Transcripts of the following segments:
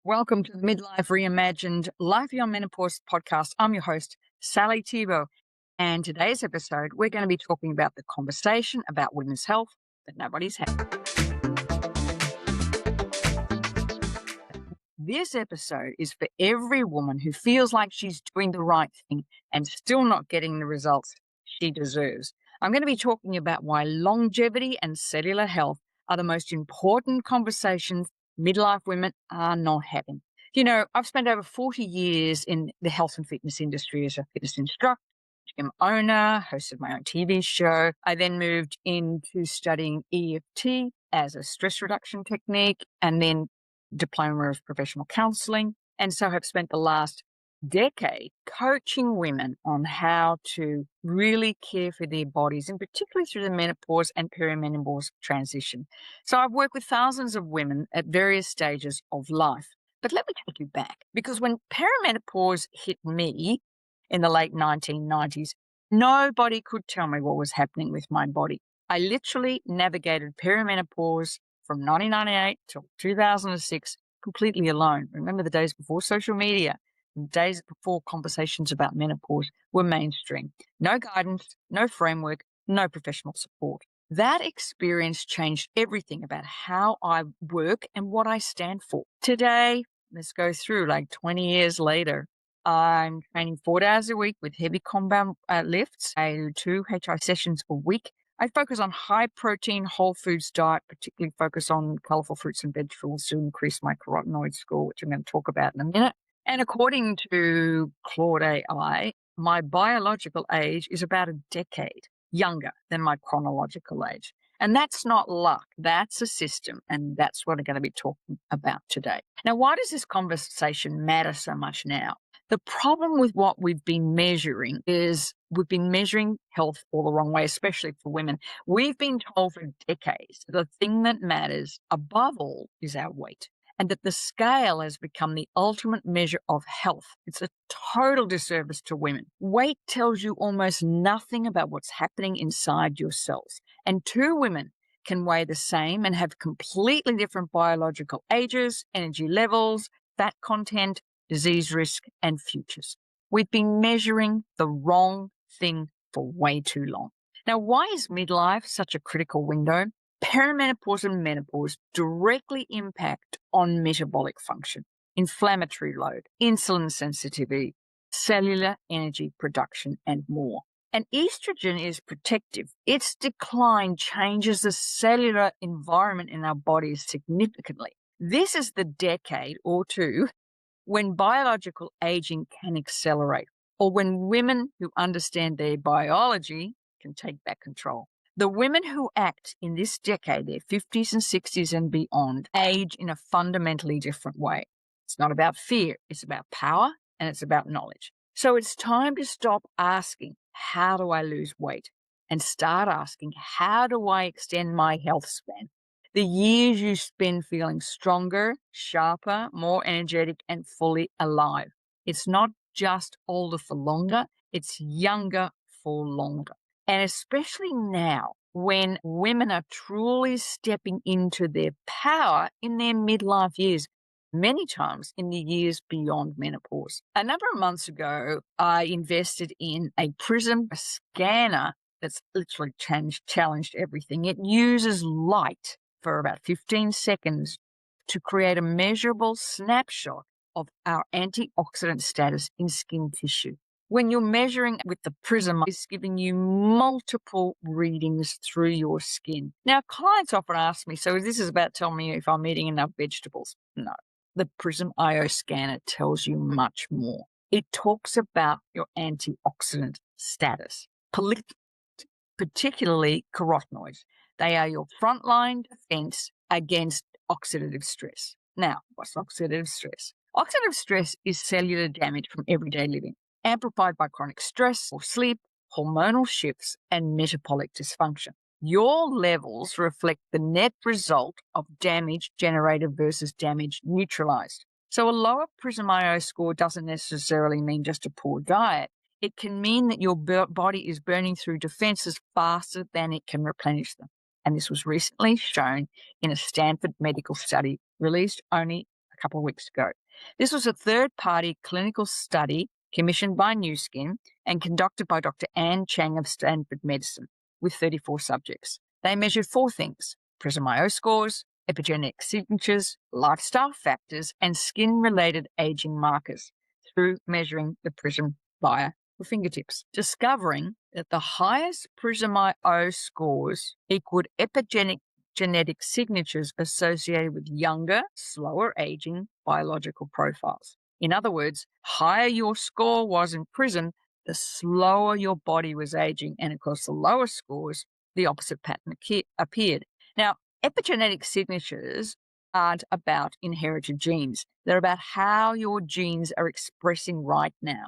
Welcome to the Midlife Reimagined Life Beyond Menopause podcast. I'm your host, Sally Thibault. And today's episode, we're going to be talking about the conversation about women's health that nobody's had. This episode is for every woman who feels like she's doing the right thing and still not getting the results she deserves. I'm going to be talking about why longevity and cellular health are the most important conversations midlife women are not having. You know, I've spent over 40 years in the health and fitness industry as a fitness instructor, gym owner, hosted my own TV show. I then moved into studying EFT as a stress reduction technique and then diploma of professional counseling. And so have spent the last decade coaching women on how to really care for their bodies, and particularly through the menopause and perimenopause transition. So I've worked with thousands of women at various stages of life. But let me take you back, because when perimenopause hit me in the late 1990s, nobody could tell me what was happening with my body. I literally navigated perimenopause from 1998 till 2006 completely alone. Remember the days before social media, the days before conversations about menopause were mainstream. No guidance, no framework, no professional support. That experience changed everything about how I work and what I stand for. Today, let's go through like 20 years later. I'm training 4 days a week with heavy compound lifts. I do 2 HI sessions a week. I focus on high protein, whole foods diet, particularly focus on colorful fruits and vegetables to increase my carotenoid score, which I'm going to talk about in a minute. And according to Claude AI, my biological age is about a decade younger than my chronological age. And that's not luck. That's a system. And that's what I'm going to be talking about today. Now, why does this conversation matter so much now? The problem with what we've been measuring is we've been measuring health all the wrong way, especially for women. We've been told for decades that the thing that matters above all is our weight, and that the scale has become the ultimate measure of health. It's a total disservice to women. Weight tells you almost nothing about what's happening inside your cells. And 2 women can weigh the same and have completely different biological ages, energy levels, fat content, disease risk, and futures. We've been measuring the wrong thing for way too long. Now, why is midlife such a critical window? Perimenopause and menopause directly impact on metabolic function, inflammatory load, insulin sensitivity, cellular energy production, and more. And estrogen is protective. Its decline changes the cellular environment in our bodies significantly. This is the decade or two when biological aging can accelerate, or when women who understand their biology can take back control. The women who act in this decade, their 50s and 60s and beyond, age in a fundamentally different way. It's not about fear, it's about power, and it's about knowledge. So it's time to stop asking, how do I lose weight? And start asking, how do I extend my health span? The years you spend feeling stronger, sharper, more energetic, and fully alive. It's not just older for longer, it's younger for longer. And especially now, when women are truly stepping into their power in their midlife years, many times in the years beyond menopause. A number of months ago, I invested in a Prism scanner that's literally challenged everything. It uses light for about 15 seconds to create a measurable snapshot of our antioxidant status in skin tissue. When you're measuring with the Prism, it's giving you multiple readings through your skin. Now, clients often ask me, so this is about telling me if I'm eating enough vegetables? No. The Prism IO scanner tells you much more. It talks about your antioxidant status, particularly carotenoids. They are your frontline defense against oxidative stress. Now, what's oxidative stress? Oxidative stress is cellular damage from everyday living, amplified by chronic stress or sleep, hormonal shifts, and metabolic dysfunction. Your levels reflect the net result of damage generated versus damage neutralized. So a lower Prism IO score doesn't necessarily mean just a poor diet. It can mean that your body is burning through defenses faster than it can replenish them. And this was recently shown in a Stanford medical study released only a couple of weeks ago. This was a third-party clinical study commissioned by New Skin and conducted by Dr. Anne Chang of Stanford Medicine with 34 subjects. They measured 4 things: PRISM-IO scores, epigenetic signatures, lifestyle factors, and skin-related aging markers through measuring the PRISM via the fingertips, discovering that the highest PRISM-IO scores equaled epigenetic signatures associated with younger, slower aging biological profiles. In other words, higher your score was in PRISM, the slower your body was aging. And of course, the lower scores, the opposite pattern appeared. Now, epigenetic signatures aren't about inherited genes. They're about how your genes are expressing right now.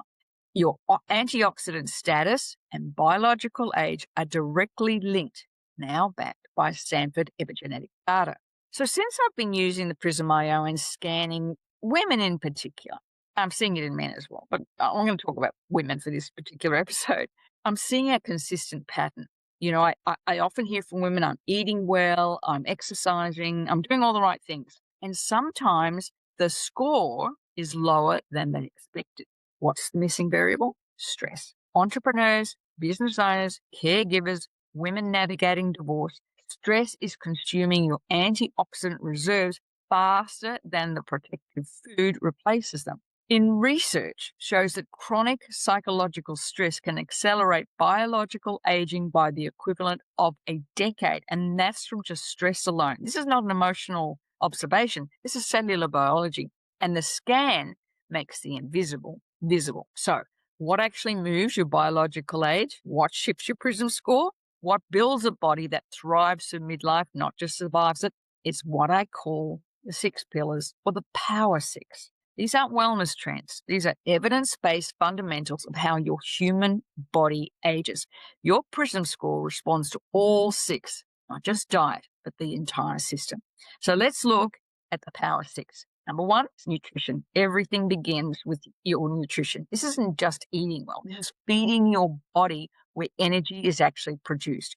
Your antioxidant status and biological age are directly linked, now backed by Stanford epigenetic data. So since I've been using the PRISM-IO and scanning women in particular, I'm seeing it in men as well, but I'm going to talk about women for this particular episode. I'm seeing a consistent pattern. You know, I often hear from women, I'm eating well, I'm exercising, I'm doing all the right things. And sometimes the score is lower than they expected. What's the missing variable? Stress. Entrepreneurs, business owners, caregivers, women navigating divorce, stress is consuming your antioxidant reserves faster than the protective food replaces them. In research shows that chronic psychological stress can accelerate biological aging by the equivalent of a decade, and that's from just stress alone. This is not an emotional observation. This is cellular biology, and the scan makes the invisible visible. So what actually moves your biological age? What shifts your PRISM score? What builds a body that thrives through midlife, not just survives it? It's what I call the 6 pillars, or the Power 6. These aren't wellness trends. These are evidence-based fundamentals of how your human body ages. Your PRISM score responds to all 6, not just diet, but the entire system. So let's look at the Power 6. Number 1 is nutrition. Everything begins with your nutrition. This isn't just eating well. This is feeding your body where energy is actually produced.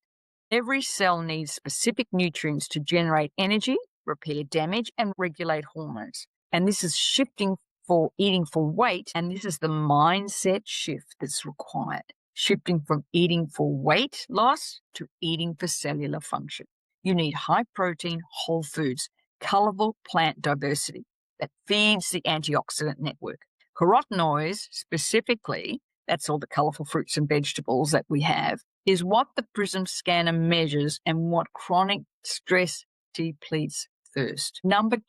Every cell needs specific nutrients to generate energy, repair damage, and regulate hormones. And this is shifting for eating for weight, and this is the mindset shift that's required. Shifting from eating for weight loss to eating for cellular function. You need high protein, whole foods, colorful plant diversity that feeds the antioxidant network. Carotenoids, specifically, that's all the colorful fruits and vegetables that we have, is what the PRISM scanner measures and what chronic stress depletes first. Number 2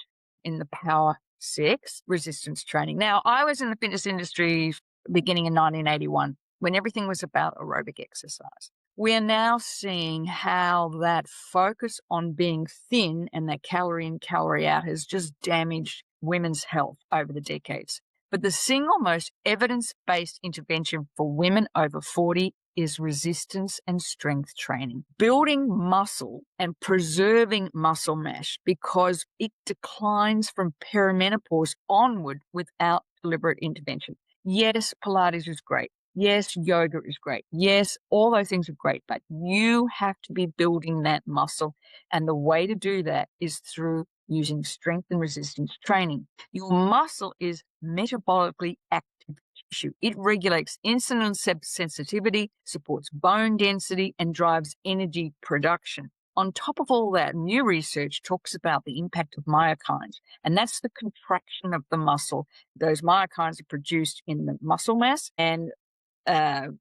in the Power 6, resistance training. Now, I was in the fitness industry beginning in 1981 when everything was about aerobic exercise. We are now seeing how that focus on being thin and that calorie in, calorie out has just damaged women's health over the decades. But the single most evidence-based intervention for women over 40 is resistance and strength training. Building muscle and preserving muscle mass because it declines from perimenopause onward without deliberate intervention. Yes, Pilates is great. Yes, yoga is great. Yes, all those things are great, but you have to be building that muscle. And the way to do that is through using strength and resistance training. Your muscle is metabolically active tissue. It regulates insulin sensitivity, supports bone density, and drives energy production. On top of all that, new research talks about the impact of myokines, and that's the contraction of the muscle. Those myokines are produced in the muscle mass, and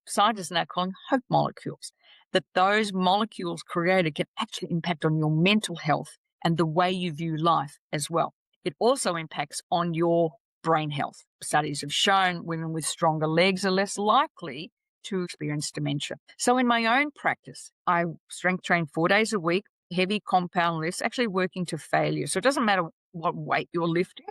scientists are now calling hope molecules, that those molecules created can actually impact on your mental health and the way you view life as well. It also impacts on your brain health. Studies have shown women with stronger legs are less likely to experience dementia. So in my own practice, I strength train 4 days a week, heavy compound lifts, actually working to failure. So it doesn't matter what weight you're lifting,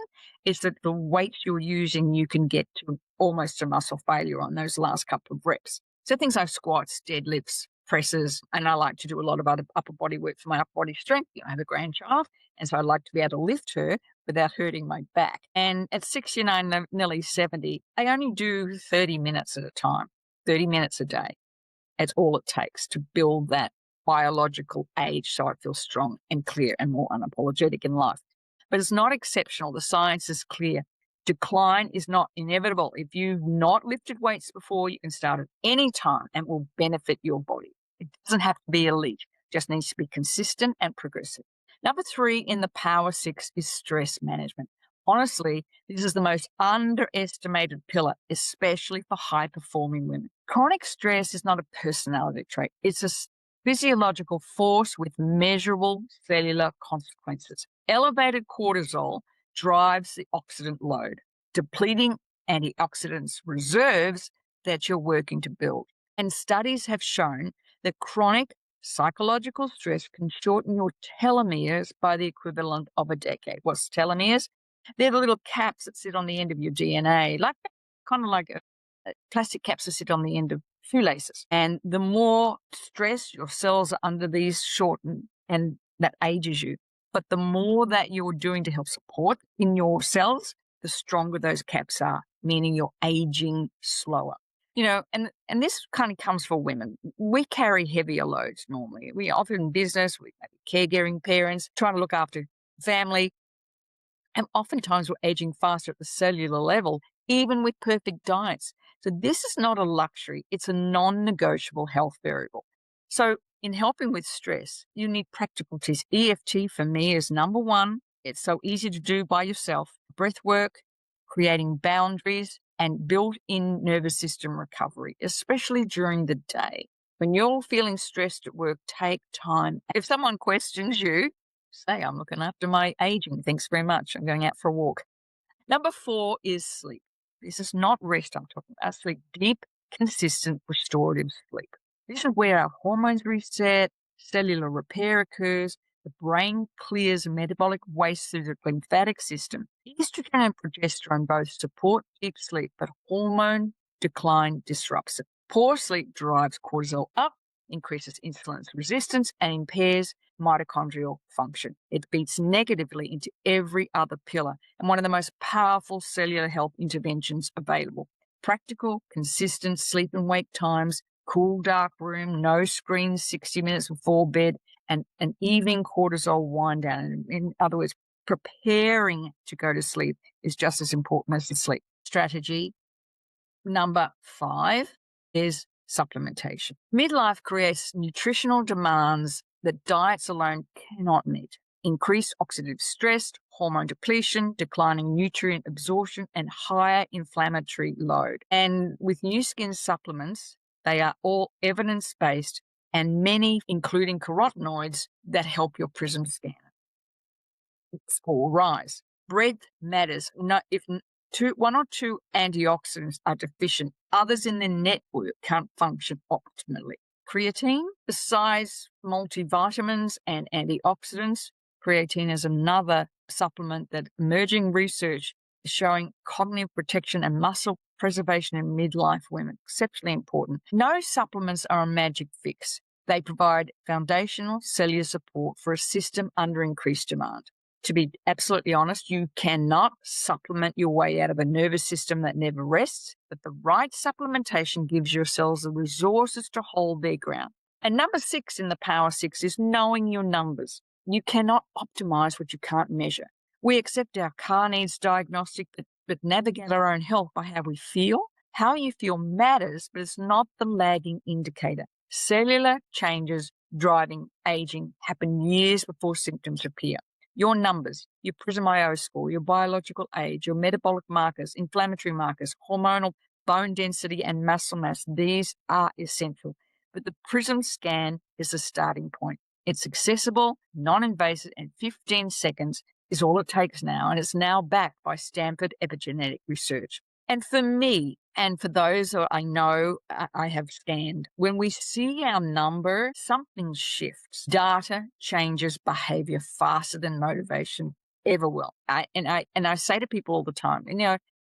it's that the weight you're using, you can get to almost a muscle failure on those last couple of reps. So things like squats, deadlifts, presses, and I like to do a lot of other upper body work for my upper body strength. I have a grandchild, and so I like to be able to lift her without hurting my back. And at 69, nearly 70, I only do 30 minutes at a time, 30 minutes a day. That's all it takes to build that biological age so I feel strong and clear and more unapologetic in life. but it's not exceptional. The science is clear. Decline is not inevitable. If you've not lifted weights before, you can start at any time and will benefit your body. It doesn't have to be elite, it just needs to be consistent and progressive. Number 3 in the Power 6 is stress management. Honestly, this is the most underestimated pillar, especially for high-performing women. Chronic stress is not a personality trait. It's a physiological force with measurable cellular consequences. Elevated cortisol drives the oxidant load, depleting antioxidants reserves that you're working to build. And studies have shown that chronic psychological stress can shorten your telomeres by the equivalent of a decade. What's telomeres? They're the little caps that sit on the end of your DNA, kind of like plastic caps that sit on the end of shoelaces. And the more stress your cells are under, these shorten, and that ages you. But the more that you're doing to help support in your cells, the stronger those caps are, meaning you're aging slower. And this kind of comes for women. We carry heavier loads normally. We often in business, we may be caregiving parents, trying to look after family. And oftentimes we're aging faster at the cellular level, even with perfect diets. So this is not a luxury. It's a non-negotiable health variable. So in helping with stress, you need practical tips. EFT for me is number 1. It's so easy to do by yourself. Breath work, creating boundaries, and built-in nervous system recovery, especially during the day. When you're feeling stressed at work, take time. If someone questions you, say, I'm looking after my aging. Thanks very much. I'm going out for a walk. Number 4 is sleep. This is not rest I'm talking about. Sleep, deep, consistent, restorative sleep. This is where our hormones reset, cellular repair occurs, the brain clears metabolic waste through the lymphatic system. Estrogen and progesterone both support deep sleep, but hormone decline disrupts it. Poor sleep drives cortisol up, increases insulin resistance, and impairs mitochondrial function. It feeds negatively into every other pillar and one of the most powerful cellular health interventions available. Practical, consistent sleep and wake times, cool, dark room, no screens 60 minutes before bed, and an evening cortisol wind down. In other words, preparing to go to sleep is just as important as the sleep. Strategy number 5 is supplementation. Midlife creates nutritional demands that diets alone cannot meet. Increased oxidative stress, hormone depletion, declining nutrient absorption, and higher inflammatory load. And with new skin supplements, they are all evidence-based, and many, including carotenoids, that help your prism scan score rise. Breadth matters. If 1 or 2 antioxidants are deficient, others in the network can't function optimally. Creatine, besides multivitamins and antioxidants, creatine is another supplement that emerging research is showing cognitive protection and muscle preservation in midlife women. Exceptionally important. No supplements are a magic fix. They provide foundational cellular support for a system under increased demand. To be absolutely honest, you cannot supplement your way out of a nervous system that never rests, but the right supplementation gives your cells the resources to hold their ground. And number 6 in the Power 6 is knowing your numbers. You cannot optimize what you can't measure. We accept our car needs diagnostic, but navigate our own health by how we feel. How you feel matters, but it's not the lagging indicator. Cellular changes driving aging happen years before symptoms appear. Your numbers, your Prism IO score, your biological age, your metabolic markers, inflammatory markers, hormonal bone density, and muscle mass, these are essential. But the Prism scan is the starting point. It's accessible, non-invasive, and 15 seconds is all it takes now, and it's now backed by Stanford epigenetic research. And for me, and for those who I know I have scanned, when we see our number, something shifts. Data changes behavior faster than motivation ever will. I say to people all the time,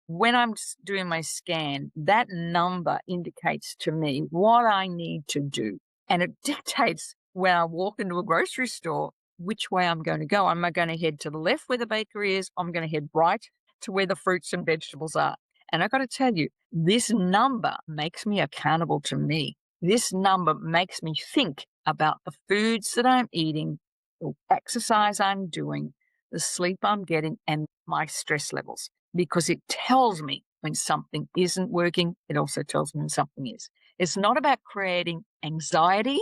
when I'm doing my scan, that number indicates to me what I need to do. And it dictates when I walk into a grocery store, which way I'm going to go. Am I going to head to the left where the bakery is? I'm going to head right to where the fruits and vegetables are. And I've got to tell you, this number makes me accountable to me. This number makes me think about the foods that I'm eating, the exercise I'm doing, the sleep I'm getting, and my stress levels, because it tells me when something isn't working. It also tells me when something is. It's not about creating anxiety.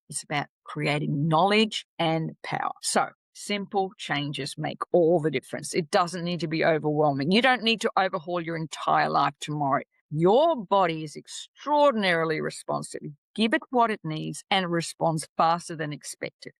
It's about creating knowledge and power. So simple changes make all the difference. It doesn't need to be overwhelming. You don't need to overhaul your entire life tomorrow. Your body is extraordinarily responsive. Give it what it needs and it responds faster than expected.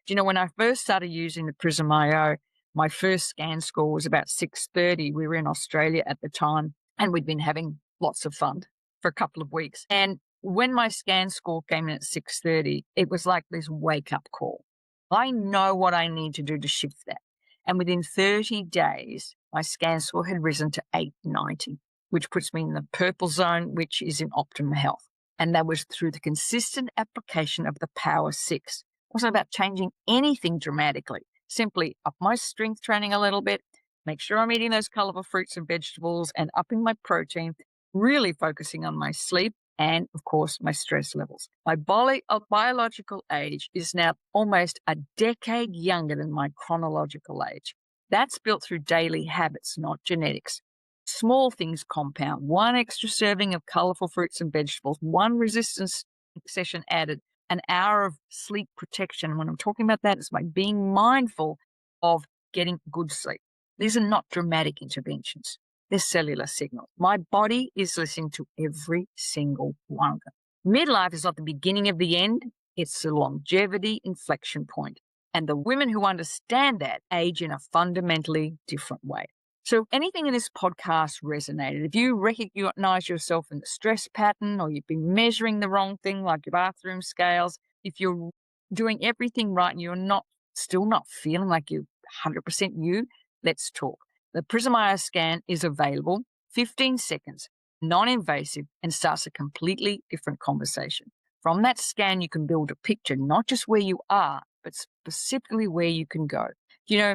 Do you know, when I first started using the Prism IO, my first scan score was about 630. We were in Australia at the time and we'd been having lots of fun for a couple of weeks. And when my scan score came in at 630, it was like this wake up call. I know what I need to do to shift that. And within 30 days, my scan score had risen to 890, which puts me in the purple zone, which is in optimum health. And that was through the consistent application of the Power 6. It wasn't about changing anything dramatically. Simply up my strength training a little bit, make sure I'm eating those colorful fruits and vegetables and upping my protein, really focusing on my sleep and, of course, my stress levels. My biological age is now almost a decade younger than my chronological age. That's built through daily habits, not genetics. Small things compound. One extra serving of colorful fruits and vegetables, one resistance session added, an hour of sleep protection. And when I'm talking about that, it's by being mindful of getting good sleep. These are not dramatic interventions. They're cellular signals. My body is listening to every single one of them. Midlife is not the beginning of the end. It's the longevity inflection point. And the women who understand that age in a fundamentally different way. So anything in this podcast resonated, if you recognize yourself in the stress pattern or you've been measuring the wrong thing like your bathroom scales, if you're doing everything right and you're still not feeling like you're 100% you, let's talk. The Prism IO scan is available, 15 seconds, non-invasive, and starts a completely different conversation. From that scan, you can build a picture, not just where you are, but specifically where you can go. You know,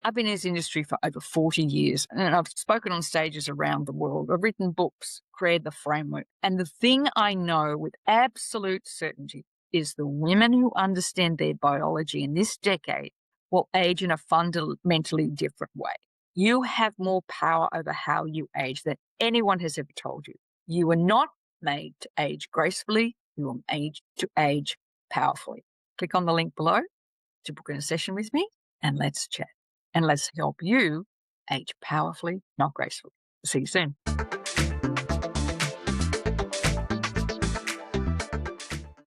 I've been in this industry for over 40 years and I've spoken on stages around the world. I've written books, created the framework. And the thing I know with absolute certainty is the women who understand their biology in this decade will age in a fundamentally different way. You have more power over how you age than anyone has ever told you. You are not made to age gracefully. You are made to age powerfully. Click on the link below to book in a session with me and let's chat. And let's help you age powerfully, not gracefully. See you soon.